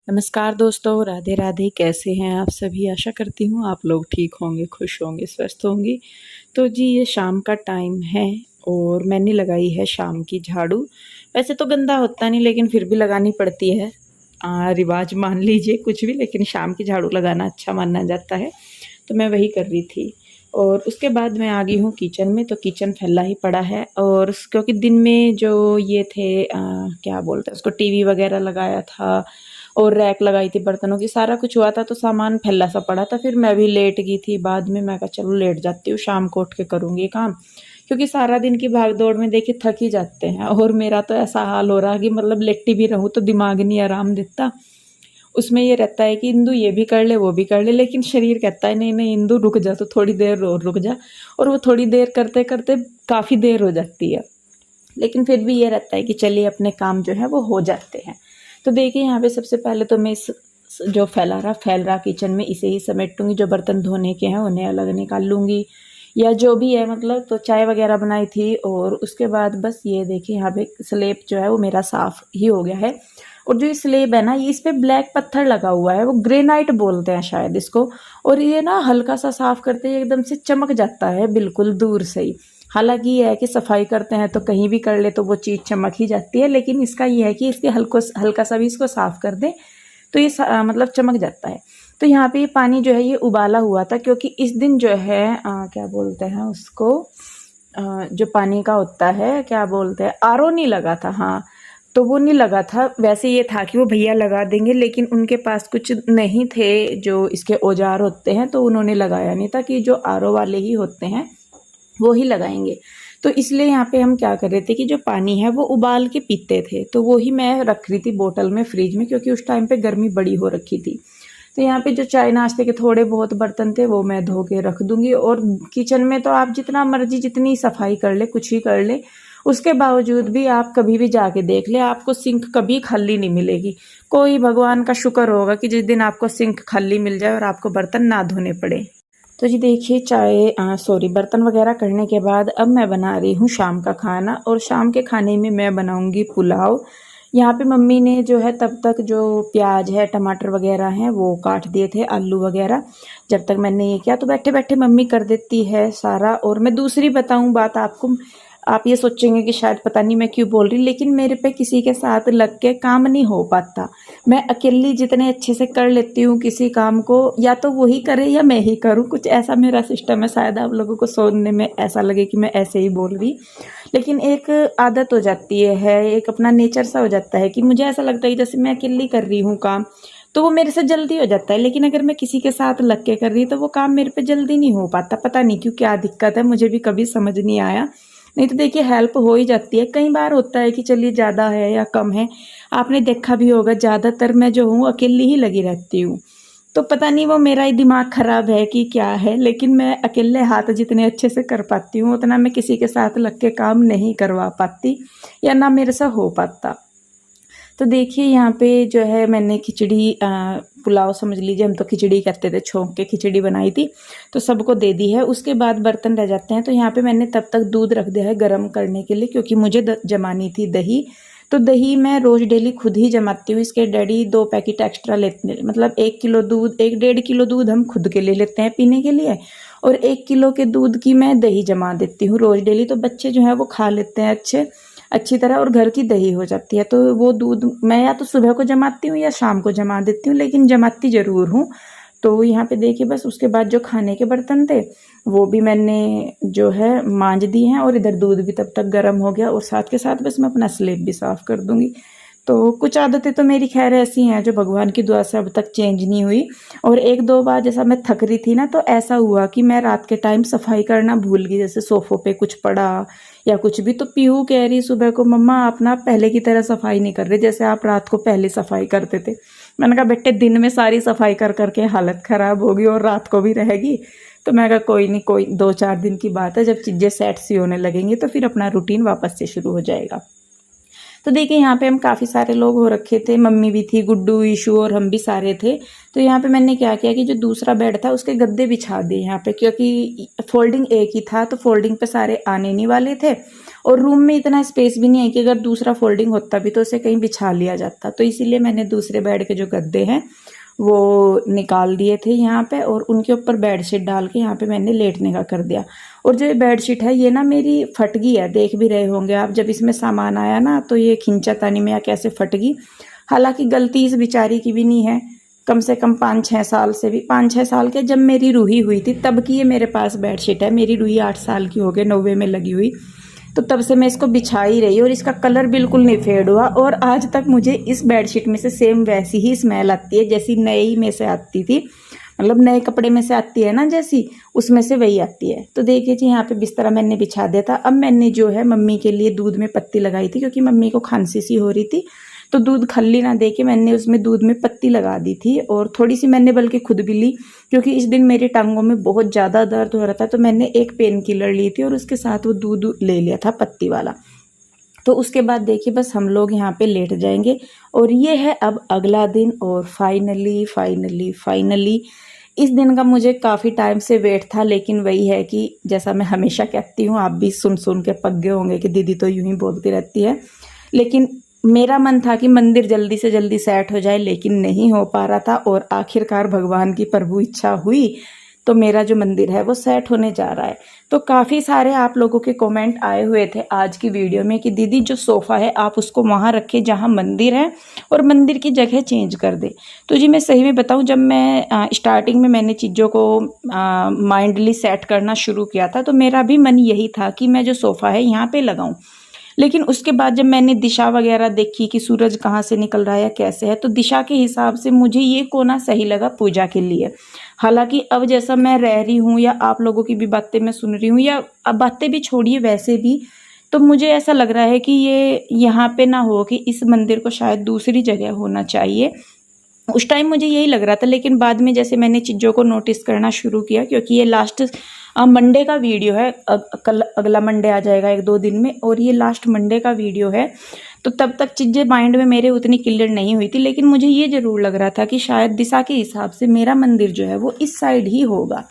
नमस्कार दोस्तों, राधे राधे। कैसे हैं आप सभी? आशा करती हूँ आप लोग ठीक होंगे, खुश होंगे, स्वस्थ होंगे। तो जी ये शाम का टाइम है और मैंने लगाई है शाम की झाड़ू। वैसे तो गंदा होता नहीं लेकिन फिर भी लगानी पड़ती है। रिवाज मान लीजिए कुछ भी, लेकिन शाम की झाड़ू लगाना अच्छा माना जाता है। तो मैं वही कर रही थी और उसके बाद मैं आ गई हूँ किचन में। तो किचन फैला ही पड़ा है और क्योंकि दिन में जो ये थे क्या बोलते हैं उसको, टीवी वगैरह लगाया था और रैक लगाई थी बर्तनों की, सारा कुछ हुआ था तो सामान फैला सा पड़ा था। फिर मैं भी लेट गई थी। बाद में मैं कहा चलो लेट जाती हूँ, शाम को उठ के करूँगी काम, क्योंकि सारा दिन की भाग दौड़ में देखिए थक ही जाते हैं। और मेरा तो ऐसा हाल हो रहा कि मतलब लेटी भी रहूँ तो दिमाग नहीं आराम देता। उसमें ये रहता है कि इंदु ये भी कर ले वो भी कर ले, लेकिन शरीर कहता है नहीं नहीं इंदु रुक जा, तो थोड़ी देर और रुक जा। और वो थोड़ी देर करते करते काफ़ी देर हो जाती है, लेकिन फिर भी ये रहता है कि चलिए अपने काम जो है वो हो जाते हैं। तो देखिए यहाँ पे सबसे पहले तो मैं इस जो फैल रहा किचन में इसे ही समेटूंगी। जो बर्तन धोने के हैं उन्हें अलग निकाल लूँगी या जो भी है, मतलब तो चाय वगैरह बनाई थी। और उसके बाद बस ये देखिए यहाँ पे स्लेब जो है वो मेरा साफ़ ही हो गया है। और जो ये स्लेब है ना, ये इस पे ब्लैक पत्थर लगा हुआ है, वो ग्रेनाइट बोलते हैं शायद इसको। और ये ना हल्का सा साफ करते ही एकदम से चमक जाता है बिल्कुल दूर से ही। हालांकि ये है कि सफाई करते हैं तो कहीं भी कर ले तो वो चीज़ चमक ही जाती है, लेकिन इसका ये है कि इसके हल्का सा भी इसको साफ कर दे तो ये मतलब चमक जाता है। तो यहाँ पे ये पानी जो है ये उबाला हुआ था, क्योंकि इस दिन जो है क्या बोलते हैं उसको, जो पानी का होता है क्या बोलते हैं, आरओ नहीं लगा था। हाँ, तो वो नहीं लगा था। वैसे ये था कि वो भैया लगा देंगे, लेकिन उनके पास कुछ नहीं थे जो इसके औजार होते हैं, तो उन्होंने लगाया नहीं था। कि जो आरओ वाले ही होते हैं वो ही लगाएंगे। तो इसलिए यहाँ पे हम क्या कर रहे थे कि जो पानी है वो उबाल के पीते थे, तो वो ही मैं रख रही थी बोतल में फ्रिज में, क्योंकि उस टाइम पे गर्मी बड़ी हो रखी थी। तो यहाँ पे जो चाय नाश्ते के थोड़े बहुत बर्तन थे वो मैं धो के रख दूंगी। और किचन में तो आप जितना मर्जी जितनी सफाई कर ले, कुछ ही कर ले, उसके बावजूद भी आप कभी भी जाके देख ले, आपको सिंक कभी खाली नहीं मिलेगी। कोई भगवान का शुक्र होगा कि जिस दिन आपको सिंक खाली मिल जाए और आपको बर्तन ना धोने पड़े। तो जी देखिए बर्तन वगैरह करने के बाद अब मैं बना रही हूँ शाम का खाना। और शाम के खाने में मैं बनाऊँगी पुलाव। यहाँ पे मम्मी ने जो है तब तक जो प्याज है टमाटर वगैरह हैं वो काट दिए थे, आलू वगैरह। जब तक मैंने ये किया तो बैठे बैठे मम्मी कर देती है सारा। और मैं दूसरी बताऊँ बात आपको, आप ये सोचेंगे कि शायद पता नहीं मैं क्यों बोल रही, लेकिन मेरे पे किसी के साथ लग के काम नहीं हो पाता। मैं अकेली जितने अच्छे से कर लेती हूँ किसी काम को, या तो वही करे या मैं ही करूँ, कुछ ऐसा मेरा सिस्टम है। शायद आप लोगों को सुनने में ऐसा लगे कि मैं ऐसे ही बोल रही, लेकिन एक आदत हो जाती है, एक अपना नेचर सा हो जाता है कि मुझे ऐसा लगता है कि जैसे मैं अकेली कर रही हूँ काम तो वो मेरे से जल्दी हो जाता है। लेकिन अगर मैं किसी के साथ लग के कर रही तो वो काम मेरे पे जल्दी नहीं हो पाता। पता नहीं क्यों, क्या दिक्कत है, मुझे भी कभी समझ नहीं आया। नहीं तो देखिए हेल्प हो ही जाती है। कई बार होता है कि चलिए ज़्यादा है या कम है, आपने देखा भी होगा ज़्यादातर मैं जो हूँ अकेली ही लगी रहती हूँ। तो पता नहीं वो मेरा ही दिमाग ख़राब है कि क्या है, लेकिन मैं अकेले हाथ जितने अच्छे से कर पाती हूँ उतना मैं किसी के साथ लग के काम नहीं करवा पाती, या ना मेरे से हो पाता। तो देखिए यहाँ पे जो है मैंने खिचड़ी पुलाव समझ लीजिए, हम तो खिचड़ी करते थे, छोंक के खिचड़ी बनाई थी तो सबको दे दी है। उसके बाद बर्तन रह जाते हैं, तो यहाँ पे मैंने तब तक दूध रख दिया है गर्म करने के लिए, क्योंकि मुझे जमानी थी दही। तो दही मैं रोज़ डेली खुद ही जमाती हूँ। इसके डैडी 2 पैकेट एक्स्ट्रा लेते, मतलब 1 किलो दूध, 1 1.5 किलो दूध हम खुद के ले लेते हैं पीने के लिए, और 1 किलो के दूध की मैं दही जमा देती हूँ रोज़ डेली। तो बच्चे जो है वो खा लेते हैं अच्छी तरह, और घर की दही हो जाती है। तो वो दूध मैं या तो सुबह को जमाती हूँ या शाम को जमा देती हूँ, लेकिन जमाती ज़रूर हूँ। तो यहाँ पे देखिए बस उसके बाद जो खाने के बर्तन थे वो भी मैंने जो है मांज दिए हैं, और इधर दूध भी तब तक गर्म हो गया, और साथ के साथ बस मैं अपना स्लेब भी साफ़ कर दूँगी। तो कुछ आदतें तो मेरी खैर ऐसी हैं जो भगवान की दुआ से अब तक चेंज नहीं हुई। और 1-2 बार जैसा मैं थक रही थी ना, तो ऐसा हुआ कि मैं रात के टाइम सफाई करना भूल गई, जैसे सोफ़ों पे कुछ पड़ा या कुछ भी। तो पीहू कह रही सुबह को, मम्मा आप ना पहले की तरह सफाई नहीं कर रहे जैसे आप रात को पहले सफाई करते थे। मैंने कहा बेटे दिन में सारी सफाई कर करके हालत ख़राब होगी और रात को भी रहेगी। तो मैं कहा कोई नहीं, कोई 2-4 दिन की बात है, जब चीज़ें सेट सी होने लगेंगी तो फिर अपना रूटीन वापस से शुरू हो जाएगा। तो देखिए यहाँ पे हम काफ़ी सारे लोग हो रखे थे, मम्मी भी थी, गुड्डू, ईशू और हम भी सारे थे। तो यहाँ पे मैंने क्या किया कि जो दूसरा बेड था उसके गद्दे बिछा दिए यहाँ पे, क्योंकि फोल्डिंग एक ही था तो फोल्डिंग पे सारे आने नहीं वाले थे। और रूम में इतना स्पेस भी नहीं है कि अगर दूसरा फोल्डिंग होता भी तो उसे कहीं बिछा लिया जाता। तो इसीलिए मैंने दूसरे बेड के जो गद्दे हैं वो निकाल दिए थे यहाँ पे, और उनके ऊपर बेडशीट डाल के यहाँ पे मैंने लेटने का कर दिया। और जो बेडशीट है ये ना मेरी फट गई है, देख भी रहे होंगे आप, जब इसमें सामान आया ना तो ये खिंचा तानी में या कैसे फट गई। हालांकि गलती इस बेचारी की भी नहीं है, कम से कम 5-6 साल से भी 5-6 साल के जब मेरी रूही हुई थी तब की ये मेरे पास बेडशीट है। मेरी रूही 8 साल की हो गई, 90 में लगी हुई, तो तब से मैं इसको बिछा ही रही, और इसका कलर बिल्कुल नहीं फेड हुआ। और आज तक मुझे इस बेडशीट में से सेम वैसी ही स्मेल आती है जैसी नई में से आती थी, मतलब नए कपड़े में से आती है ना जैसी, उसमें से वही आती है। तो देखिए जी यहाँ पे बिस्तर मैंने बिछा दिया था। अब मैंने जो है मम्मी के लिए दूध में पत्ती लगाई थी, क्योंकि मम्मी को खांसी सी हो रही थी, तो दूध खल्ली ना दे के मैंने उसमें दूध में पत्ती लगा दी थी। और थोड़ी सी मैंने बल्कि खुद भी ली, क्योंकि इस दिन मेरी टांगों में बहुत ज़्यादा दर्द हो रहा था, तो मैंने एक पेन किलर ली थी और उसके साथ वो दूध ले लिया था पत्ती वाला। तो उसके बाद देखिए बस हम लोग यहाँ पे लेट जाएंगे। और ये है अब अगला दिन, और फाइनली इस दिन का मुझे काफ़ी टाइम से वेट था। लेकिन वही है कि जैसा मैं हमेशा कहती हूँ, आप भी सुन सुन के पक गए होंगे कि दीदी तो यूं ही बोलती रहती है, लेकिन मेरा मन था कि मंदिर जल्दी से जल्दी सेट हो जाए, लेकिन नहीं हो पा रहा था। और आखिरकार भगवान की प्रभु इच्छा हुई तो मेरा जो मंदिर है वो सेट होने जा रहा है। तो काफ़ी सारे आप लोगों के कमेंट आए हुए थे आज की वीडियो में कि दीदी जो सोफ़ा है आप उसको वहाँ रखें जहाँ मंदिर है, और मंदिर की जगह चेंज कर दे। तो जी मैं सही में बताऊँ, जब मैं स्टार्टिंग में मैंने चीज़ों को माइंडली सेट करना शुरू किया था तो मेरा भी मन यही था कि मैं जो सोफ़ा है यहाँ पे लगाऊँ। लेकिन उसके बाद जब मैंने दिशा वगैरह देखी कि सूरज कहाँ से निकल रहा है या कैसे है, तो दिशा के हिसाब से मुझे ये कोना सही लगा पूजा के लिए। हालांकि अब जैसा मैं रह रही हूँ या आप लोगों की भी बातें मैं सुन रही हूँ, या अब बातें भी छोड़िए वैसे भी, तो मुझे ऐसा लग रहा है कि ये यहाँ पे ना हो, कि इस मंदिर को शायद दूसरी जगह होना चाहिए। उस टाइम मुझे यही लग रहा था, लेकिन बाद में जैसे मैंने चीज़ों को नोटिस करना शुरू किया, क्योंकि ये लास्ट मंडे का वीडियो है, कल अगला मंडे आ जाएगा 1-2 दिन में, और ये लास्ट मंडे का वीडियो है, तो तब तक चीज़ें माइंड में मेरे उतनी क्लियर नहीं हुई थी। लेकिन मुझे ये ज़रूर लग रहा था कि शायद दिशा के हिसाब से मेरा मंदिर जो है वो इस साइड ही होगा।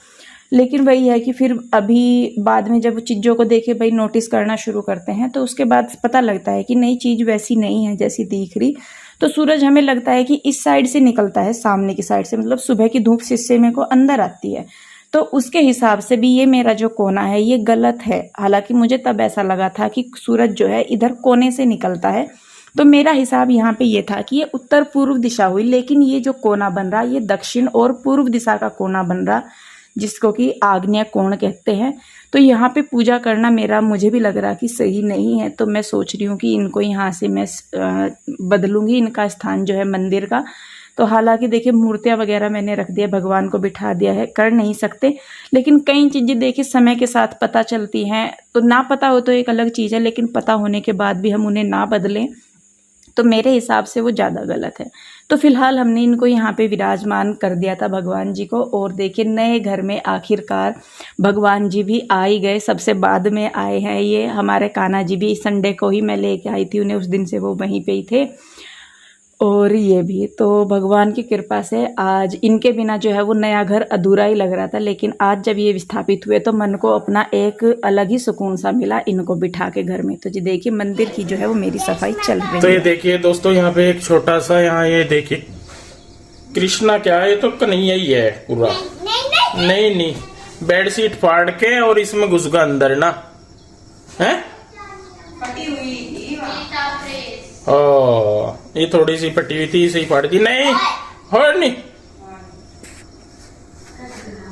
लेकिन वही है कि फिर अभी बाद में जब चीज़ों को देखे भाई नोटिस करना शुरू करते हैं, तो उसके बाद पता लगता है कि नई चीज़ वैसी नहीं है जैसी दिख रही। तो सूरज हमें लगता है कि इस साइड से निकलता है, सामने की साइड से, मतलब सुबह की धूप शीशे में को अंदर आती है, तो उसके हिसाब से भी ये मेरा जो कोना है ये गलत है। हालांकि मुझे तब ऐसा लगा था कि सूरज जो है इधर कोने से निकलता है, तो मेरा हिसाब यहाँ पे ये था कि ये उत्तर पूर्व दिशा हुई। लेकिन ये जो कोना बन रहा ये दक्षिण और पूर्व दिशा का कोना बन रहा, जिसको कि आग्नेय कोण कहते हैं। तो यहाँ पे पूजा करना मेरा मुझे भी लग रहा कि सही नहीं है। तो मैं सोच रही हूँ कि इनको यहाँ से मैं बदलूंगी, इनका स्थान जो है मंदिर का। तो हालांकि देखिए मूर्तियाँ वगैरह मैंने रख दिया, भगवान को बिठा दिया है, कर नहीं सकते, लेकिन कई चीज़ें देखिए समय के साथ पता चलती हैं। तो ना पता हो तो एक अलग चीज़ है, लेकिन पता होने के बाद भी हम उन्हें ना बदलें तो मेरे हिसाब से वो ज़्यादा गलत है। तो फिलहाल हमने इनको यहाँ पे विराजमान कर दिया था भगवान जी को, और देखिए नए घर में आखिरकार भगवान जी भी आ ही गए, सबसे बाद में आए हैं ये। हमारे कान्हा जी भी संडे को ही मैं लेके आई थी उन्हें, उस दिन से वो वहीं पे ही थे, और ये भी। तो भगवान की कृपा से आज इनके बिना जो है वो नया घर अधूरा ही लग रहा था, लेकिन आज जब ये विस्थापित हुए तो मन को अपना एक अलग ही सुकून सा मिला इनको बिठा के घर में। तो जी देखिए मंदिर की जो है वो मेरी सफाई चल रही है। तो ये देखिए दोस्तों, यहाँ पे एक छोटा सा, यहाँ ये देखिए कृष्णा क्या है, ये तो कन्हैया ही है पूरा। नहीं, बेडशीट फाड़ के और इसमें घुस गया अंदर ना है। ओ, ये थोड़ी सी फटी हुई थी, इसे ही फाड़ दी। नहीं और नहीं,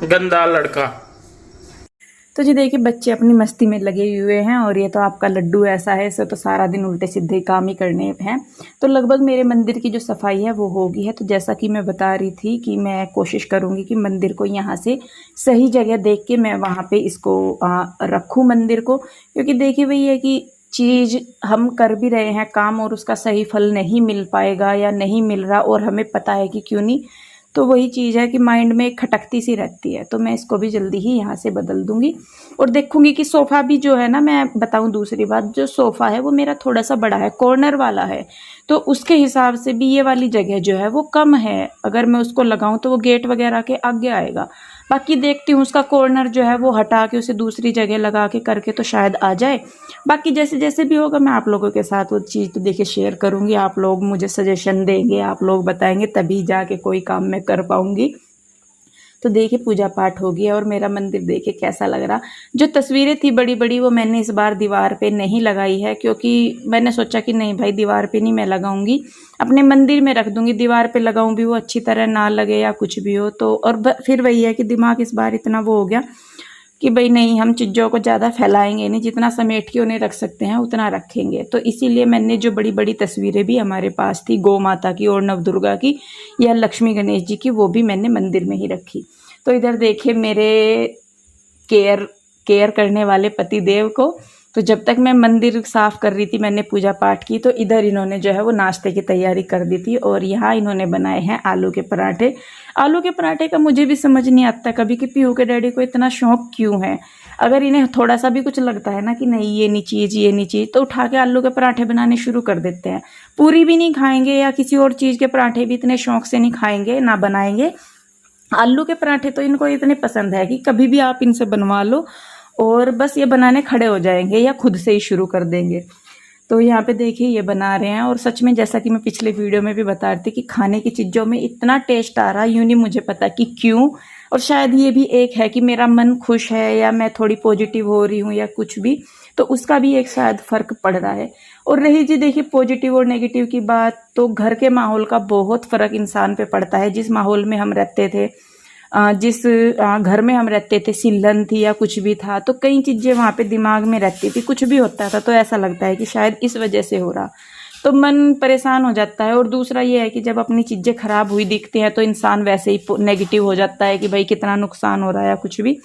गंदा लड़का। तो जी देखिए बच्चे अपनी मस्ती में लगे हुए हैं, और ये तो आपका लड्डू ऐसा है, इसे तो सारा दिन उल्टे सीधे काम ही करने हैं। तो लगभग मेरे मंदिर की जो सफाई है वो हो गई है। तो जैसा कि मैं बता रही थी कि मैं कोशिश करूँगी कि मंदिर को यहाँ से सही जगह देख के मैं वहाँ पे इसको रखूँ मंदिर को, क्योंकि देखिए वही है कि चीज़ हम कर भी रहे हैं काम और उसका सही फल नहीं मिल पाएगा या नहीं मिल रहा, और हमें पता है कि क्यों नहीं। तो वही चीज़ है कि माइंड में खटकती सी रहती है। तो मैं इसको भी जल्दी ही यहाँ से बदल दूंगी, और देखूंगी कि सोफ़ा भी जो है ना, मैं बताऊं दूसरी बात, जो सोफ़ा है वो मेरा थोड़ा सा बड़ा है, कॉर्नर वाला है। तो उसके हिसाब से भी ये वाली जगह जो है वो कम है, अगर मैं उसको लगाऊं तो वो गेट वगैरह के आगे आएगा। बाकी देखती हूँ उसका कॉर्नर जो है वो हटा के उसे दूसरी जगह लगा के करके तो शायद आ जाए। बाकी जैसे जैसे भी होगा मैं आप लोगों के साथ वो चीज़ तो देखिए शेयर करूँगी, आप लोग मुझे सजेशन देंगे, आप लोग बताएंगे, तभी जाके कोई काम मैं कर पाऊँगी। तो देखिए पूजा पाठ हो गया और मेरा मंदिर देखिए कैसा लग रहा। जो तस्वीरें थी बड़ी बड़ी वो मैंने इस बार दीवार पे नहीं लगाई है, क्योंकि मैंने सोचा कि नहीं भाई दीवार पे नहीं मैं लगाऊंगी, अपने मंदिर में रख दूंगी। दीवार पे लगाऊं भी वो अच्छी तरह ना लगे या कुछ भी हो तो। और फिर वही है कि दिमाग इस बार इतना वो हो गया कि भाई नहीं, हम चीज़ों को ज़्यादा फैलाएंगे नहीं, जितना समेट के उन्हें रख सकते हैं उतना रखेंगे। तो इसीलिए मैंने जो बड़ी बड़ी तस्वीरें भी हमारे पास थी गौ माता की और नवदुर्गा की या लक्ष्मी गणेश जी की, वो भी मैंने मंदिर में ही रखी। तो इधर देखिए मेरे केयर करने वाले पति देव को, तो जब तक मैं मंदिर साफ़ कर रही थी, मैंने पूजा पाठ की, तो इधर इन्होंने जो है वो नाश्ते की तैयारी कर दी थी। और यहाँ इन्होंने बनाए हैं आलू के पराठे। आलू के पराठे का मुझे भी समझ नहीं आता कभी कि पीहू के डैडी को इतना शौक क्यों है। अगर इन्हें थोड़ा सा भी कुछ लगता है ना कि नहीं ये नहीं चीज़, तो उठा के आलू के पराठे बनाने शुरू कर देते हैं। पूरी भी नहीं खाएंगे या किसी और चीज़ के पराठे भी इतने शौक से नहीं खाएंगे ना बनाएंगे। आलू के पराठे तो इनको इतने पसंद है कि कभी भी आप इनसे बनवा लो और बस ये बनाने खड़े हो जाएंगे या खुद से ही शुरू कर देंगे। तो यहाँ पे देखिए ये बना रहे हैं और सच में जैसा कि मैं पिछले वीडियो में भी बता रही थी कि खाने की चीज़ों में इतना टेस्ट आ रहा, यूँ नहीं मुझे पता कि क्यों। और शायद ये भी एक है कि मेरा मन खुश है या मैं थोड़ी पॉजिटिव हो रही हूँ या कुछ भी, तो उसका भी एक शायद फ़र्क पड़ रहा है। और रही जी देखिए पॉजिटिव और नेगेटिव की बात, तो घर के माहौल का बहुत फ़र्क इंसान पे पड़ता है। जिस माहौल में हम रहते थे, जिस घर में हम रहते थे, सिलन थी या कुछ भी था, तो कई चीज़ें वहाँ पे दिमाग में रहती थी, कुछ भी होता था तो ऐसा लगता है कि शायद इस वजह से हो रहा, तो मन परेशान हो जाता है। और दूसरा ये है कि जब अपनी चीज़ें ख़राब हुई दिखती हैं तो इंसान वैसे ही नेगेटिव हो जाता है कि भाई कितना नुकसान हो रहा है या कुछ भी,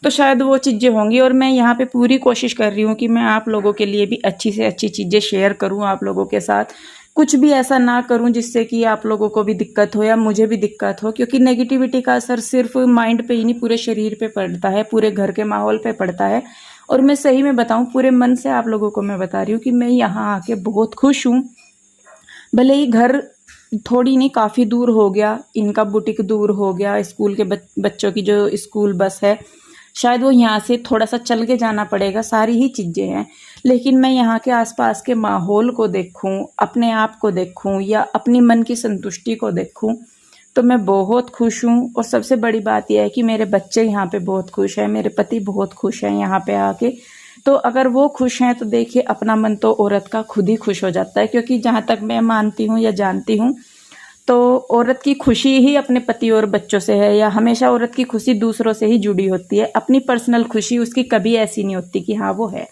तो शायद वो चीज़ें होंगी। और मैं यहाँ पे पूरी कोशिश कर रही हूँ कि मैं आप लोगों के लिए भी अच्छी से अच्छी चीज़ें शेयर करूँ आप लोगों के साथ, कुछ भी ऐसा ना करूं जिससे कि आप लोगों को भी दिक्कत हो या मुझे भी दिक्कत हो, क्योंकि नेगेटिविटी का असर सिर्फ माइंड पे ही नहीं पूरे शरीर पे पड़ता है, पूरे घर के माहौल पे पड़ता है। और मैं सही में बताऊं पूरे मन से आप लोगों को मैं बता रही हूँ कि मैं यहाँ आके बहुत खुश हूँ। भले ही घर थोड़ी नहीं काफ़ी दूर हो गया, इनका बुटीक दूर हो गया, स्कूल के बच्चों की जो स्कूल बस है शायद वो यहाँ से थोड़ा सा चल के जाना पड़ेगा, सारी ही चीज़ें हैं, लेकिन मैं यहाँ के आसपास के माहौल को देखूँ, अपने आप को देखूँ या अपनी मन की संतुष्टि को देखूँ, तो मैं बहुत खुश हूँ। और सबसे बड़ी बात यह है कि मेरे बच्चे यहाँ पे बहुत खुश हैं, मेरे पति बहुत खुश हैं यहाँ पे आके। तो अगर वो खुश हैं तो देखिए अपना मन तो औरत का खुद ही खुश हो जाता है, क्योंकि जहाँ तक मैं मानती हूँ या जानती हूँ तो औरत की खुशी ही अपने पति और बच्चों से है, या हमेशा औरत की खुशी दूसरों से ही जुड़ी होती है। अपनी पर्सनल खुशी उसकी कभी ऐसी नहीं होती कि हाँ वो है।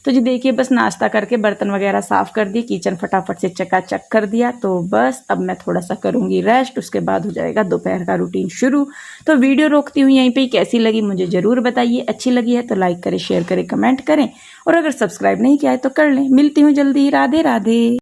तो जी देखिए बस नाश्ता करके बर्तन वगैरह साफ़ कर दिए, किचन फटाफट से चकाचक कर दिया, तो बस अब मैं थोड़ा सा करूँगी रेस्ट, उसके बाद हो जाएगा दोपहर का रूटीन शुरू। तो वीडियो रोकती हूँ यहीं पे, कैसी लगी मुझे ज़रूर बताइए, अच्छी लगी है तो लाइक करें, शेयर करें, कमेंट करें, और अगर सब्सक्राइब नहीं किया है तो कर लें। मिलती हूँ जल्दी, राधे राधे।